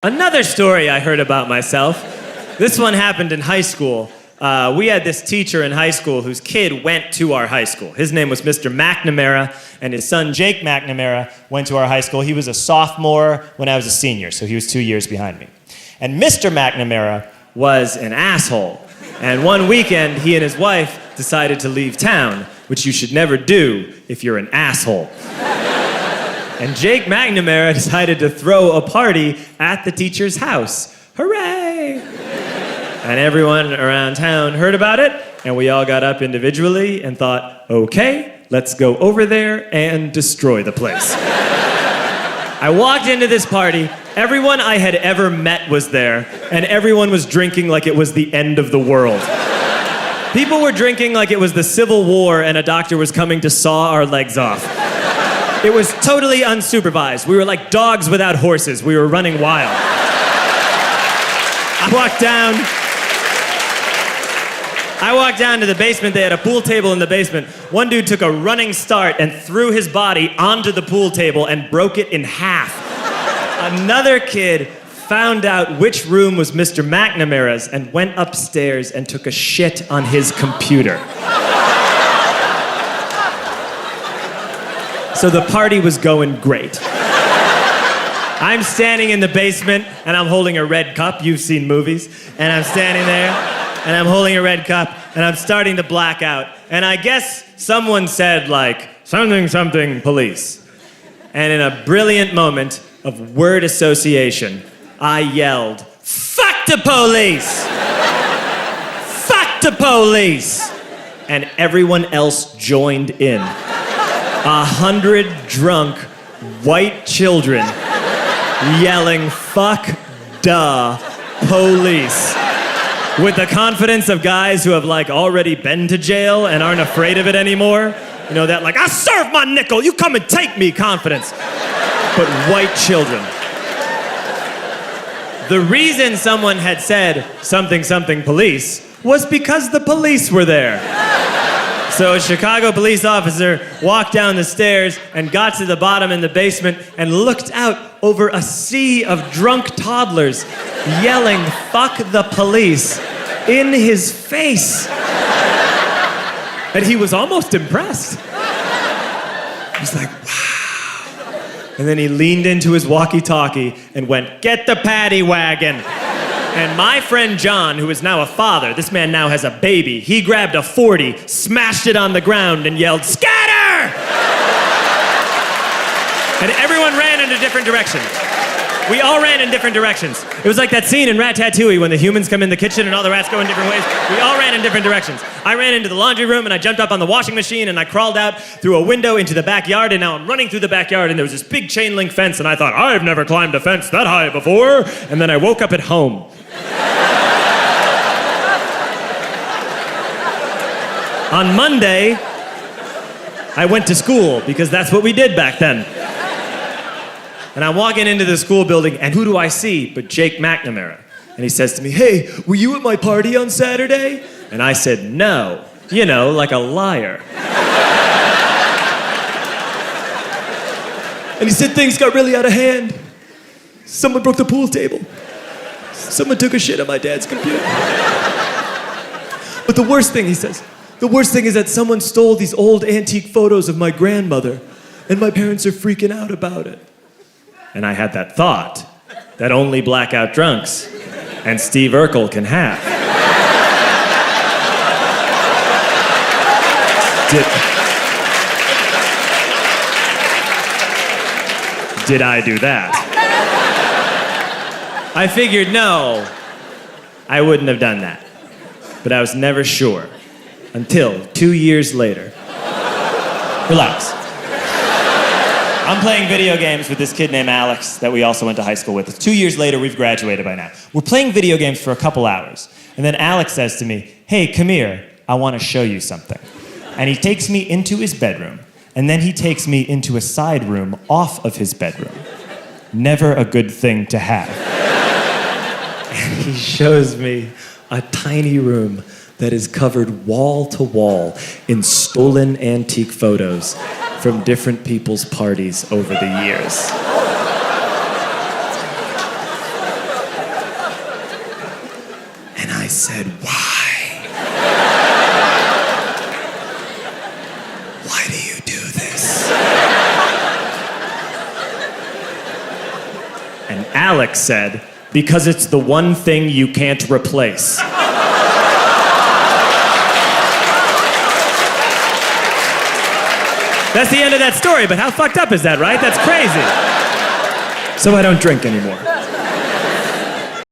Another story I heard about myself. This one happened in high school. We had this teacher in high school whose kid went to our high school. His name was Mr. McNamara, and his son Jake McNamara went to our high school. He was a sophomore when I was a senior, so he was 2 years behind me. And Mr. McNamara was an asshole. And one weekend, he and his wife decided to leave town, which you should never do if you're an asshole. And Jake McNamara decided to throw a party at the teacher's house. Hooray! And everyone around town heard about it, and we all got up individually and thought, okay, let's go over there and destroy the place. I walked into this party, everyone I had ever met was there, and everyone was drinking like it was the end of the world. People were drinking like it was the Civil War and a doctor was coming to saw our legs off. It was totally unsupervised. We were like dogs without horses. We were running wild. I walked down to the basement. They had a pool table in the basement. One dude took a running start and threw his body onto the pool table and broke it in half. Another kid found out which room was Mr. McNamara's and went upstairs and took a shit on his computer. So the party was going great. I'm standing in the basement and I'm holding a red cup. You've seen movies. And I'm standing there and I'm holding a red cup and I'm starting to black out. And I guess someone said like, something police. And in a brilliant moment of word association, I yelled, fuck the police! Fuck the police! And everyone else joined in. 100 drunk white children yelling, fuck the police. With the confidence of guys who have like already been to jail and aren't afraid of it anymore. You know, that like, I serve my nickel, you come and take me confidence. But white children. The reason someone had said something police was because the police were there. So a Chicago police officer walked down the stairs and got to the bottom in the basement and looked out over a sea of drunk toddlers yelling, fuck the police, in his face. And he was almost impressed. He was like, wow. And then he leaned into his walkie-talkie and went, get the paddy wagon. And my friend John, who is now a father, this man now has a baby, he grabbed a 40, smashed it on the ground, and yelled, scatter! And everyone ran in a different direction. We all ran in different directions. It was like that scene in Ratatouille when the humans come in the kitchen and all the rats go in different ways. We all ran in different directions. I ran into the laundry room and I jumped up on the washing machine and I crawled out through a window into the backyard, and now I'm running through the backyard and there was this big chain link fence and I thought, I've never climbed a fence that high before. And then I woke up at home. On Monday, I went to school because that's what we did back then. And I'm walking into the school building, and who do I see but Jake McNamara? And he says to me, hey, were you at my party on Saturday? And I said, no. You know, like a liar. And he said things got really out of hand. Someone broke the pool table. Someone took a shit on my dad's computer. But the worst thing, he says, the worst thing is that someone stole these old antique photos of my grandmother, and my parents are freaking out about it. And I had that thought that only blackout drunks and Steve Urkel can have. Did I do that? I figured, no, I wouldn't have done that. But I was never sure until 2 years later. Relax. I'm playing video games with this kid named Alex that we also went to high school with. 2 years later, we've graduated by now. We're playing video games for a couple hours. And then Alex says to me, hey, come here, I want to show you something. And he takes me into his bedroom. And then he takes me into a side room off of his bedroom. Never a good thing to have. And he shows me a tiny room that is covered wall to wall in stolen antique photos from different people's parties over the years. said, why? Why do you do this? And Alex said, because it's the one thing you can't replace. That's the end of that story, but how fucked up is that, right? That's crazy. So I don't drink anymore.